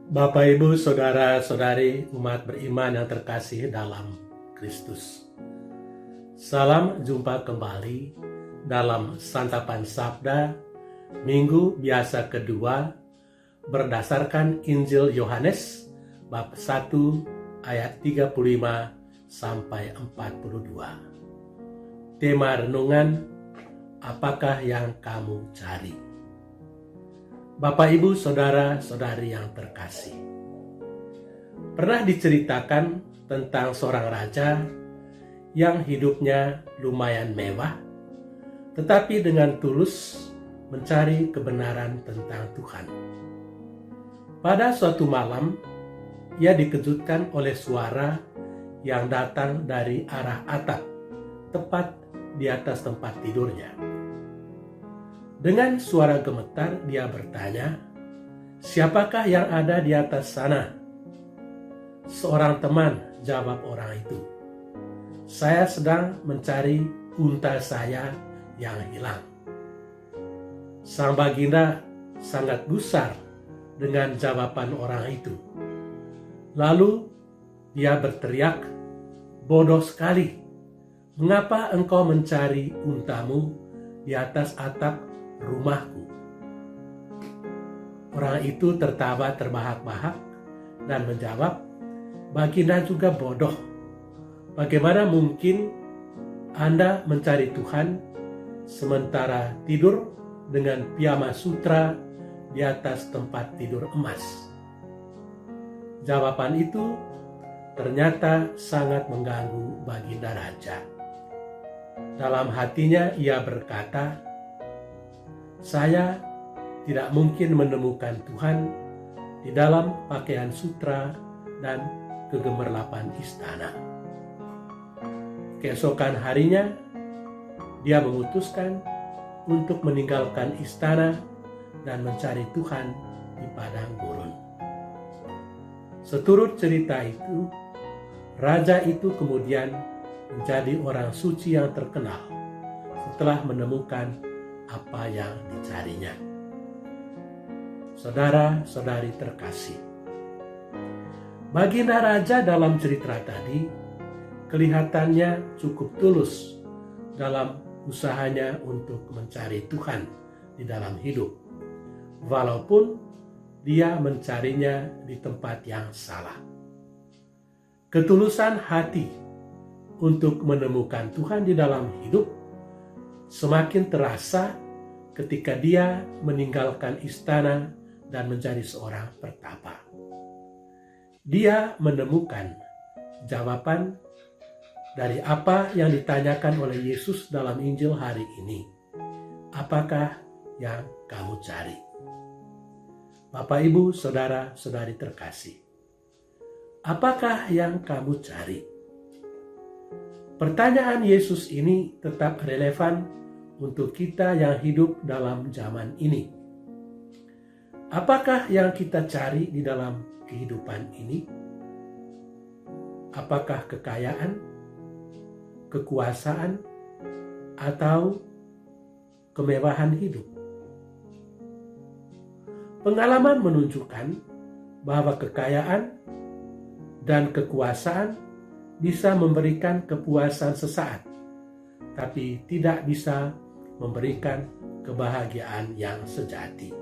Bapak, Ibu, Saudara-saudari umat beriman yang terkasih dalam Kristus. Salam jumpa kembali dalam Santapan Sabda Minggu Biasa kedua berdasarkan Injil Yohanes bab 1 ayat 35 sampai 42. Tema renungan, apakah yang kamu cari? Bapak, Ibu, Saudara-saudari yang terkasih, pernah diceritakan tentang seorang raja yang hidupnya lumayan mewah, tetapi dengan tulus mencari kebenaran tentang Tuhan. Pada suatu malam, ia dikejutkan oleh suara yang datang dari arah atap, tepat di atas tempat tidurnya. Dengan suara gemetar dia bertanya, "Siapakah yang ada di atas sana?" "Seorang teman," jawab orang itu. "Saya sedang mencari unta saya yang hilang." Sang baginda sangat gusar dengan jawaban orang itu. Lalu dia berteriak, "Bodoh sekali! Mengapa engkau mencari untamu di atas atap rumahku?" Orang itu tertawa terbahak-bahak dan menjawab, "Baginda juga bodoh. Bagaimana mungkin Anda mencari Tuhan sementara tidur dengan piyama sutra di atas tempat tidur emas?" Jawaban itu ternyata sangat mengganggu baginda raja. Dalam hatinya ia berkata, "Saya tidak mungkin menemukan Tuhan di dalam pakaian sutra dan kegemerlapan istana." Keesokan harinya, dia memutuskan untuk meninggalkan istana dan mencari Tuhan di padang gurun. Seturut cerita itu, raja itu kemudian menjadi orang suci yang terkenal setelah menemukan apa yang dicarinya. Saudara-saudari terkasih, baginda raja dalam cerita tadi kelihatannya cukup tulus dalam usahanya untuk mencari Tuhan di dalam hidup, walaupun dia mencarinya di tempat yang salah. Ketulusan hati untuk menemukan Tuhan di dalam hidup semakin terasa ketika dia meninggalkan istana dan menjadi seorang pertapa. Dia menemukan jawaban dari apa yang ditanyakan oleh Yesus dalam Injil hari ini. Apakah yang kamu cari? Bapak, Ibu, Saudara-saudari terkasih, apakah yang kamu cari? Pertanyaan Yesus ini tetap relevan untuk kita yang hidup dalam zaman ini. Apakah yang kita cari di dalam kehidupan ini? Apakah kekayaan, kekuasaan, atau kemewahan hidup? Pengalaman menunjukkan bahwa kekayaan dan kekuasaan bisa memberikan kepuasan sesaat, tapi tidak bisa memberikan kebahagiaan yang sejati.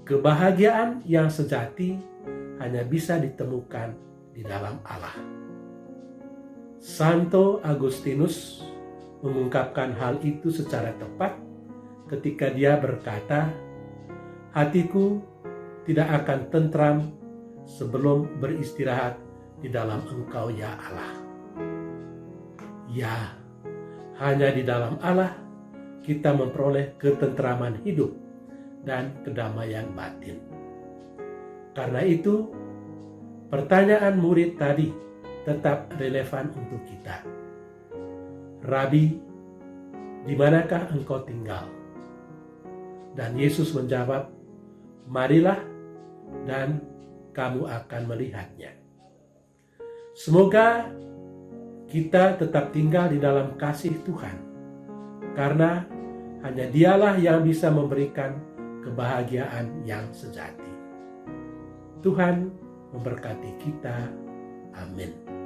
Kebahagiaan yang sejati hanya bisa ditemukan di dalam Allah. Santo Agustinus mengungkapkan hal itu secara tepat ketika dia berkata, "Hatiku tidak akan tentram sebelum beristirahat di dalam Engkau, ya Allah." Ya, hanya di dalam Allah kita memperoleh ketentraman hidup dan kedamaian batin. Karena itu, pertanyaan murid tadi tetap relevan untuk kita. "Rabi, di manakah engkau tinggal?" Dan Yesus menjawab, "Marilah dan kamu akan melihatnya." Semoga kita tetap tinggal di dalam kasih Tuhan, karena hanya Dialah yang bisa memberikan kebahagiaan yang sejati. Tuhan memberkati kita. Amin.